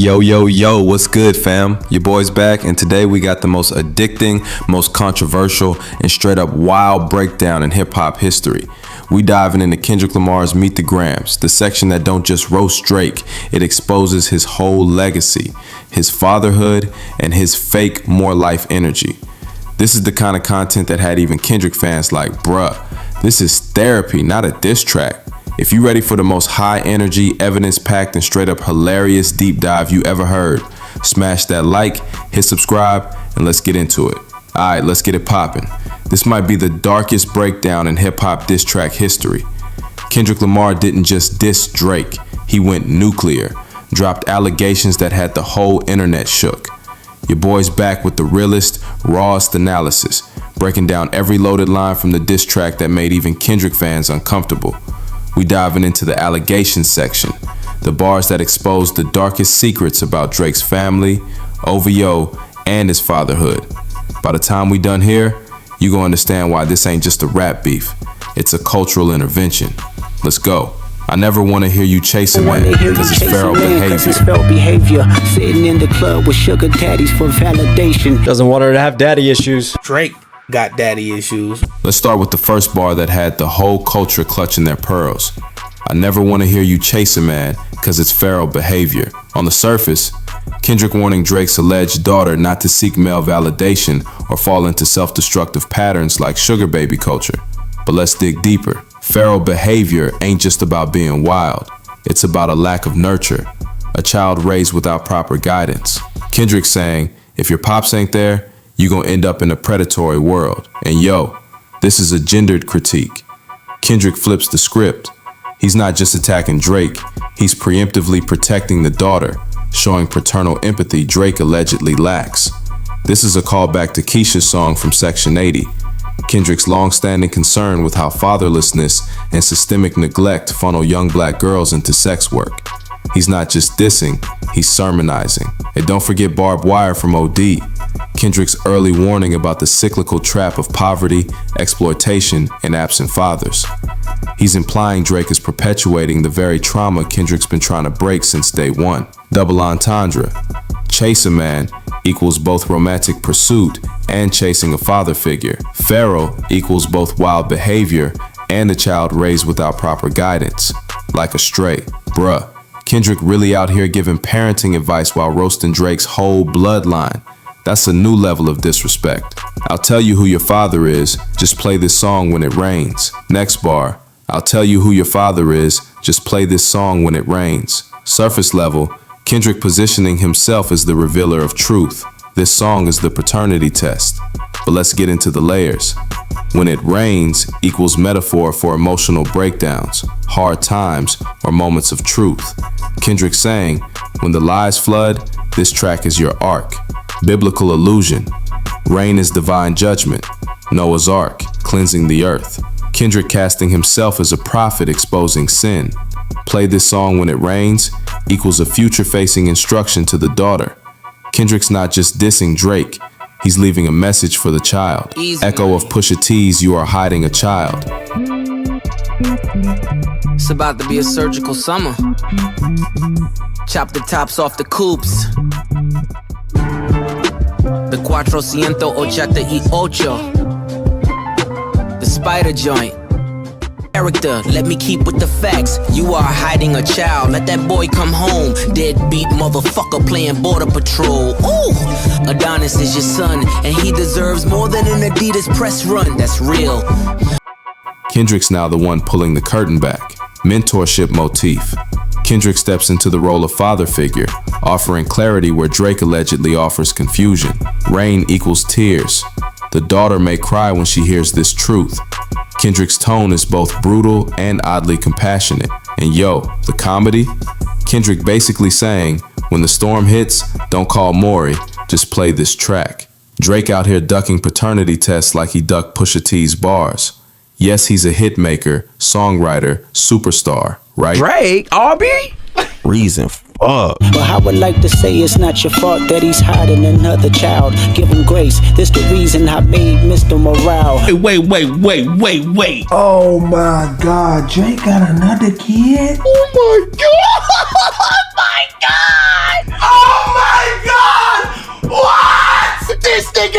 Yo, what's good, fam? Your boy's back, and today we got the most addicting, most controversial, and straight up wild breakdown in hip-hop history. We diving into Kendrick Lamar's Meet the Grams, the section that don't just roast Drake, it exposes his whole legacy, his fatherhood, and his fake more life energy. This is the kind of content that had even Kendrick fans like, bruh, this is therapy, not a diss track. If you ready for the most high energy, evidence-packed, and straight up hilarious deep dive you ever heard, smash that like, hit subscribe, and let's get into it. Alright, let's get it poppin'. This might be the darkest breakdown in hip-hop diss track history. Kendrick Lamar didn't just diss Drake, he went nuclear, dropped allegations that had the whole internet shook. Your boy's back with the realest, rawest analysis, breaking down every loaded line from the diss track that made even Kendrick fans uncomfortable. We diving into the allegations section, the bars that expose the darkest secrets about Drake's family, OVO, and his fatherhood. By the time we done here, you gonna understand why this ain't just a rap beef, it's a cultural intervention. Let's go. I never wanna hear you chasing man, cause it's feral behavior. Sitting in the club with sugar daddies for validation. Doesn't want her to have daddy issues. Drake got daddy issues. Let's start with the first bar that had the whole culture clutching their pearls. I never want to hear you chase a man, cause it's feral behavior. On the surface, Kendrick warning Drake's alleged daughter not to seek male validation or fall into self-destructive patterns like sugar baby culture. But let's dig deeper. Feral behavior ain't just about being wild. It's about a lack of nurture, a child raised without proper guidance. Kendrick saying, if your pops ain't there, you gonna end up in a predatory world. And yo, this is a gendered critique. Kendrick flips the script. He's not just attacking Drake, he's preemptively protecting the daughter, showing paternal empathy Drake allegedly lacks. This is a callback to Keisha's song from Section 80, Kendrick's long-standing concern with how fatherlessness and systemic neglect funnel young black girls into sex work. He's not just dissing, he's sermonizing. And don't forget Barbed Wire from OD, Kendrick's early warning about the cyclical trap of poverty, exploitation, and absent fathers. He's implying Drake is perpetuating the very trauma Kendrick's been trying to break since day one. Double entendre. Chase a man equals both romantic pursuit and chasing a father figure. Feral equals both wild behavior and a child raised without proper guidance. Like a stray. Bruh. Kendrick really out here giving parenting advice while roasting Drake's whole bloodline. That's a new level of disrespect. I'll tell you who your father is, just play this song when it rains. Next bar, I'll tell you who your father is, just play this song when it rains. Surface level, Kendrick positioning himself as the revealer of truth. This song is the paternity test. But let's get into the layers. When it rains equals metaphor for emotional breakdowns, hard times, or moments of truth. Kendrick saying, when the lies flood, this track is your ark. Biblical allusion. Rain is divine judgment. Noah's Ark, cleansing the earth. Kendrick casting himself as a prophet exposing sin. Play this song when it rains equals a future-facing instruction to the daughter. Kendrick's not just dissing Drake, he's leaving a message for the child. Echo of Pusha T's You Are Hiding a Child. It's about to be a surgical summer. Chop the tops off the coupes. The 488. The spider joint. Character, let me keep with the facts. You are hiding a child, let that boy come home. Deadbeat motherfucker playing border patrol. Ooh, Adonis is your son, and he deserves more than an Adidas press run. That's real. Kendrick's now the one pulling the curtain back. Mentorship motif. Kendrick steps into the role of father figure, offering clarity where Drake allegedly offers confusion. Rain equals tears. The daughter may cry when she hears this truth. Kendrick's tone is both brutal and oddly compassionate. And yo, the comedy? Kendrick basically saying, when the storm hits, don't call Maury, just play this track. Drake out here ducking paternity tests like he ducked Pusha T's bars. Yes, he's a hitmaker, songwriter, superstar, right? Drake, Aubrey? Reason, fuck. But I would like to say it's not your fault that he's hiding another child. Give him grace, this the reason I made Mr. Morale. Wait. Oh my God, Drake got another kid? Oh my God! Oh my God!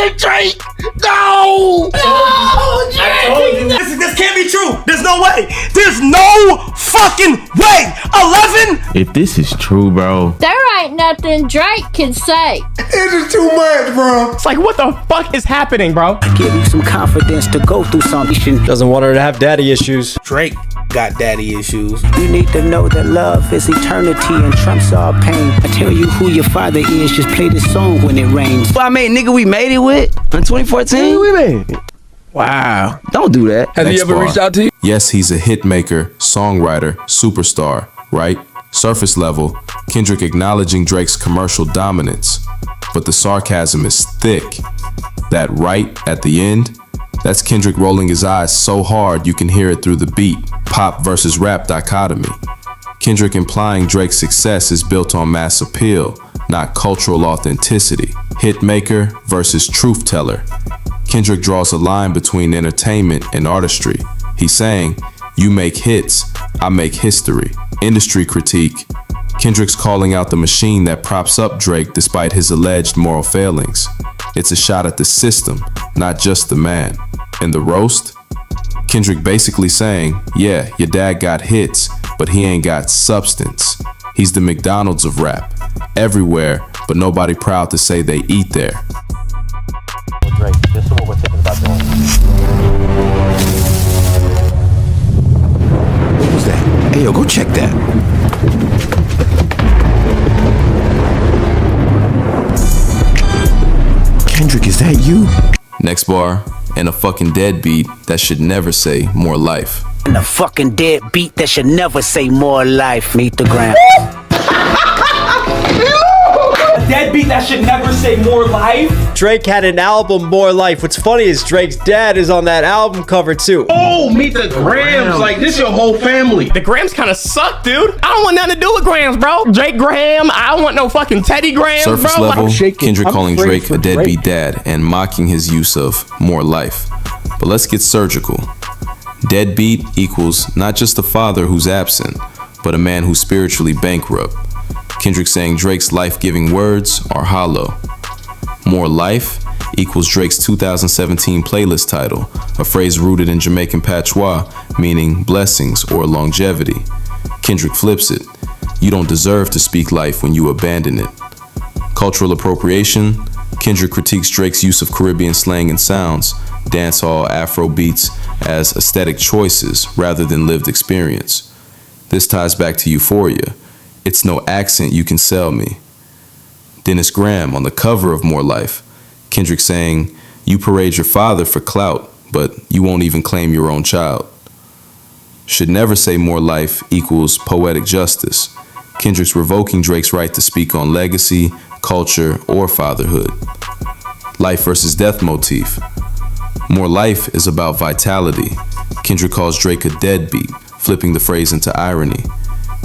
fucking Drake! No! No, Drake! This can't be true. There's no way. There's no fucking way. 11? If this is true, bro. There ain't nothing Drake can say. It is too much, bro. It's like, what the fuck is happening, bro? Give you some confidence to go through something. Doesn't want her to have daddy issues. Drake got daddy issues. You need to know that love is eternity and trumps all pain. I tell you who your father is, just play this song when it rains. I made nigga we made it with in 2014. We made it. Wow. Don't do that. Have Next you ever bar. reached out to you? Yes, he's a hitmaker, songwriter, superstar, right? Surface level, Kendrick acknowledging Drake's commercial dominance. But the sarcasm is thick. That right at the end, that's Kendrick rolling his eyes so hard you can hear it through the beat. Pop versus rap dichotomy. Kendrick implying Drake's success is built on mass appeal, not cultural authenticity. Hitmaker versus truth teller. Kendrick draws a line between entertainment and artistry. He's saying, you make hits, I make history. Industry critique. Kendrick's calling out the machine that props up Drake despite his alleged moral failings. It's a shot at the system, not just the man. In the roast, Kendrick basically saying, yeah, your dad got hits, but he ain't got substance. He's the McDonald's of rap. Everywhere, but nobody proud to say they eat there. Drake, this is what we're thinking about doing. What was that? Hey, yo, go check that. Kendrick, is that you? Next bar, and a fucking deadbeat that should never say more life. And a fucking dead beat that should never say more life. Meet the gram. A deadbeat that should never say more life. Drake had an album, More Life. What's funny is Drake's dad is on that album cover too. Oh, meet the Grams. Like, this your whole family. The Grams kind of suck, dude. I don't want nothing to do with Grams, bro. Drake Graham. I don't want no fucking Teddy Graham, Surface bro. level, Kendrick I'm calling afraid Drake for a deadbeat dad and mocking his use of more life. But let's get surgical. Deadbeat equals not just a father who's absent, but a man who's spiritually bankrupt. Kendrick saying Drake's life-giving words are hollow. More life equals Drake's 2017 playlist title, a phrase rooted in Jamaican patois, meaning blessings or longevity. Kendrick flips it. You don't deserve to speak life when you abandon it. Cultural appropriation. Kendrick critiques Drake's use of Caribbean slang and sounds, dancehall, Afro beats, as aesthetic choices rather than lived experience. This ties back to Euphoria. It's no accent you can sell me. Dennis Graham on the cover of More Life. Kendrick saying, you parade your father for clout, but you won't even claim your own child. Should never say more life equals poetic justice. Kendrick's revoking Drake's right to speak on legacy, culture, or fatherhood. Life versus death motif. More life is about vitality. Kendrick calls Drake a deadbeat, flipping the phrase into irony.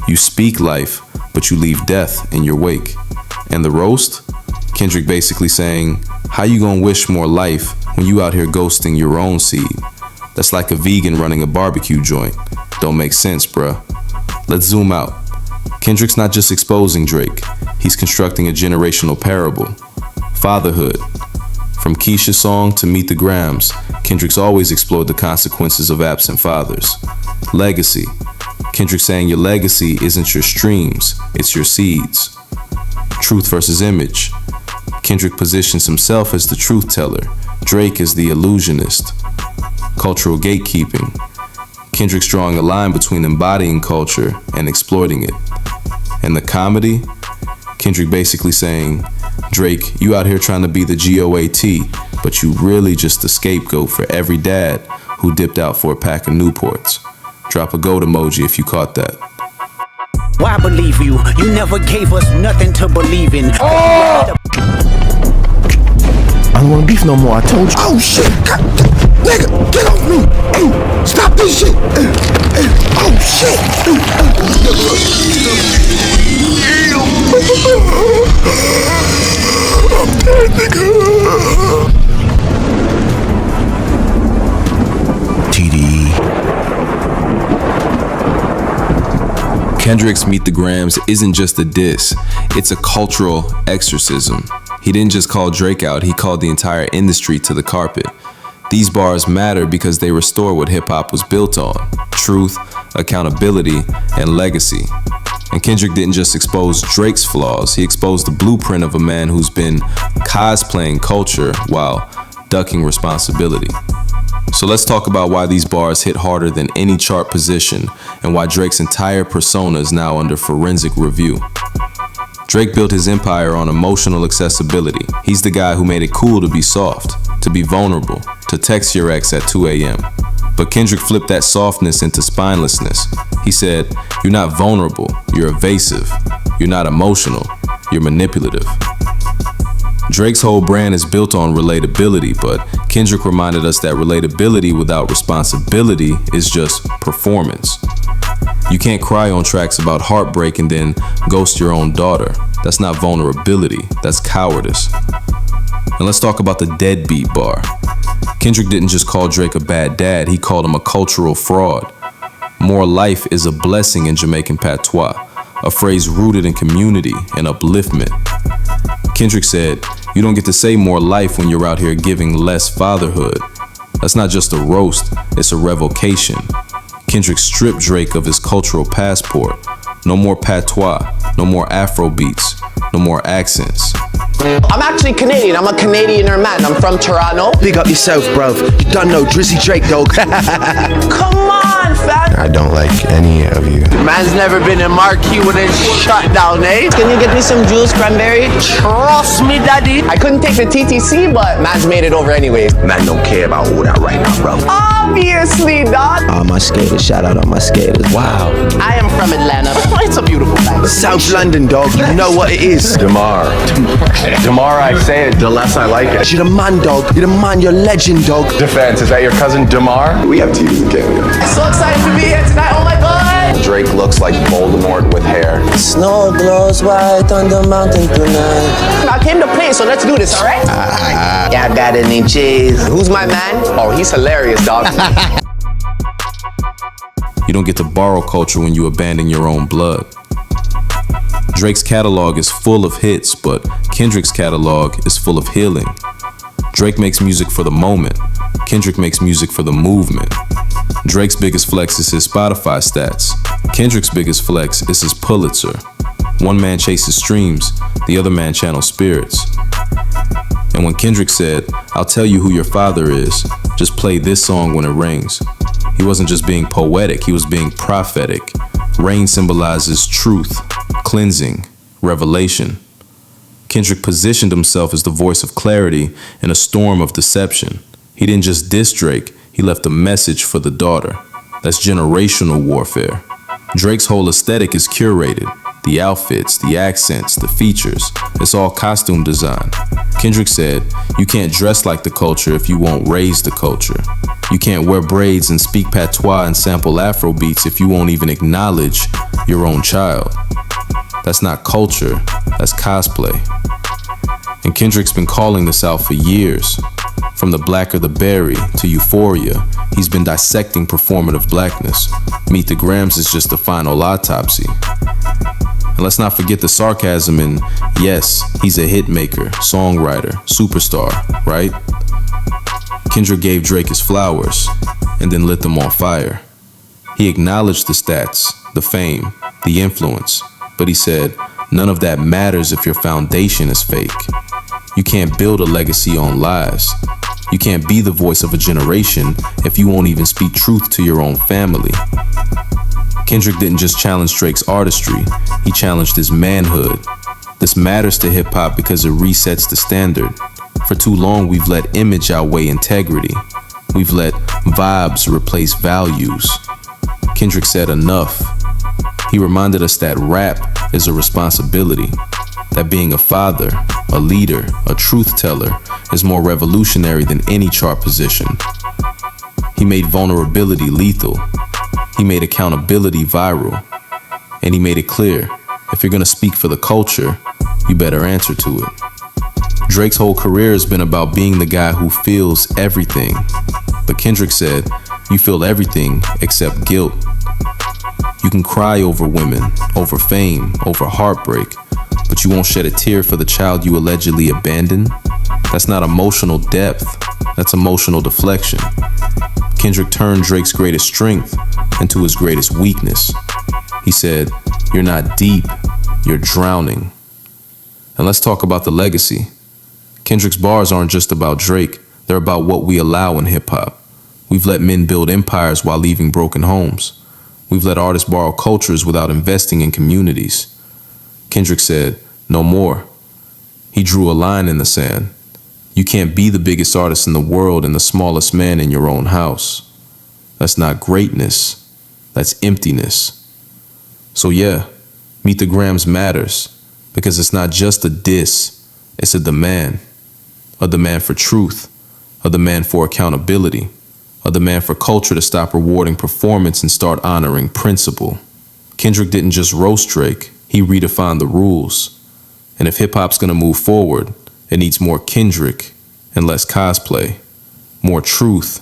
You speak life, but you leave death in your wake. And the roast? Kendrick basically saying, how you gonna wish more life when you out here ghosting your own seed? That's like a vegan running a barbecue joint. Don't make sense, bruh. Let's zoom out. Kendrick's not just exposing Drake, he's constructing a generational parable. Fatherhood. From Keisha's song to Meet the Grams, Kendrick's always explored the consequences of absent fathers. Legacy. Kendrick saying your legacy isn't your streams, it's your seeds. Truth versus image. Kendrick positions himself as the truth teller, Drake as the illusionist. Cultural gatekeeping. Kendrick's drawing a line between embodying culture and exploiting it. And the comedy? Kendrick basically saying, Drake, you out here trying to be the GOAT, but you really just the scapegoat for every dad who dipped out for a pack of Newports. Drop a goat emoji if you caught that. Why believe you? You never gave us nothing to believe in. I don't want beef no more, I told you. Oh shit! Nigga, get off me! Hey, stop this shit! Oh shit! TDE. Kendrick's Meet the Grams isn't just a diss, it's a cultural exorcism. He didn't just call Drake out, he called the entire industry to the carpet. These bars matter because they restore what hip-hop was built on: truth, accountability, and legacy. And Kendrick didn't just expose Drake's flaws, he exposed the blueprint of a man who's been cosplaying culture while ducking responsibility. So let's talk about why these bars hit harder than any chart position and why Drake's entire persona is now under forensic review. Drake built his empire on emotional accessibility. He's the guy who made it cool to be soft, to be vulnerable, to text your ex at 2 a.m. But Kendrick flipped that softness into spinelessness. He said, "You're not vulnerable, you're evasive. You're not emotional, you're manipulative." Drake's whole brand is built on relatability, but Kendrick reminded us that relatability without responsibility is just performance. You can't cry on tracks about heartbreak and then ghost your own daughter. That's not vulnerability, that's cowardice. And let's talk about the deadbeat bar. Kendrick didn't just call Drake a bad dad, he called him a cultural fraud. More life is a blessing in Jamaican patois, a phrase rooted in community and upliftment. Kendrick said, "You don't get to say more life when you're out here giving less fatherhood." That's not just a roast, it's a revocation. Kendrick stripped Drake of his cultural passport. No more patois, no more Afro beats, no more accents. I'm actually Canadian. I'm a Canadianer man. I'm from Toronto. Big up yourself, bruv. You done know Drizzy Drake, dog. Come on, fam. I don't like any of you. Man's never been in marquee with a shut down, eh? Can you get me some juice cranberry? Trust me, daddy. I couldn't take the TTC, but man's made it over anyways. Man don't care about all that right now, bro. Obviously, dog. All my skaters, shout out all my skaters. Wow. I am from Atlanta. It's a beautiful place. South London, dog. You know what it is. Damar. Damar, I say it, the less I like it. You're the man, dog. You're the man. You're legend, dog. Defense, is that your cousin Damar? We have TVs in Canada. So excited to be here tonight. Oh my God. Drake looks like Voldemort with hair. Snow glows white on the mountain tonight. I came to play, so let's do this, all right? Yeah, I got any cheese. Who's my man? Oh, he's hilarious, dog. You don't get to borrow culture when you abandon your own blood. Drake's catalog is full of hits, but Kendrick's catalog is full of healing. Drake makes music for the moment. Kendrick makes music for the movement. Drake's biggest flex is his Spotify stats. Kendrick's biggest flex is his Pulitzer. One man chases streams, the other man channels spirits. And when Kendrick said, "I'll tell you who your father is, just play this song when it rings," he wasn't just being poetic, he was being prophetic. Rain symbolizes truth, cleansing, revelation. Kendrick positioned himself as the voice of clarity in a storm of deception. He didn't just diss Drake, he left a message for the daughter. That's generational warfare. Drake's whole aesthetic is curated. The outfits, the accents, the features, it's all costume design. Kendrick said, "You can't dress like the culture if you won't raise the culture. You can't wear braids and speak patois and sample Afro beats if you won't even acknowledge your own child." That's not culture, that's cosplay. And Kendrick's been calling this out for years. From The Blacker the Berry to Euphoria, he's been dissecting performative blackness. Meet the Grams is just the final autopsy. And let's not forget the sarcasm in, yes, he's a hitmaker, songwriter, superstar, right? Kendrick gave Drake his flowers and then lit them on fire. He acknowledged the stats, the fame, the influence, but he said, none of that matters if your foundation is fake. You can't build a legacy on lies. You can't be the voice of a generation if you won't even speak truth to your own family. Kendrick didn't just challenge Drake's artistry, he challenged his manhood. This matters to hip-hop because it resets the standard. For too long, we've let image outweigh integrity. We've let vibes replace values. Kendrick said enough. He reminded us that rap is a responsibility, that being a father, a leader, a truth teller is more revolutionary than any chart position. He made vulnerability lethal. He made accountability viral. And he made it clear, if you're gonna speak for the culture, you better answer to it. Drake's whole career has been about being the guy who feels everything. But Kendrick said, you feel everything except guilt. You can cry over women, over fame, over heartbreak, but you won't shed a tear for the child you allegedly abandoned? That's not emotional depth, that's emotional deflection. Kendrick turned Drake's greatest strength into his greatest weakness. He said, "You're not deep, you're drowning." And let's talk about the legacy. Kendrick's bars aren't just about Drake, they're about what we allow in hip-hop. We've let men build empires while leaving broken homes. We've let artists borrow cultures without investing in communities. Kendrick said, "No more." He drew a line in the sand. You can't be the biggest artist in the world and the smallest man in your own house. That's not greatness, that's emptiness. So yeah, Meet the Grams matters because it's not just a diss, it's a demand for truth, a demand for accountability, a demand for culture to stop rewarding performance and start honoring principle. Kendrick didn't just roast Drake, he redefined the rules. And if hip-hop's gonna move forward, it needs more Kendrick and less cosplay, more truth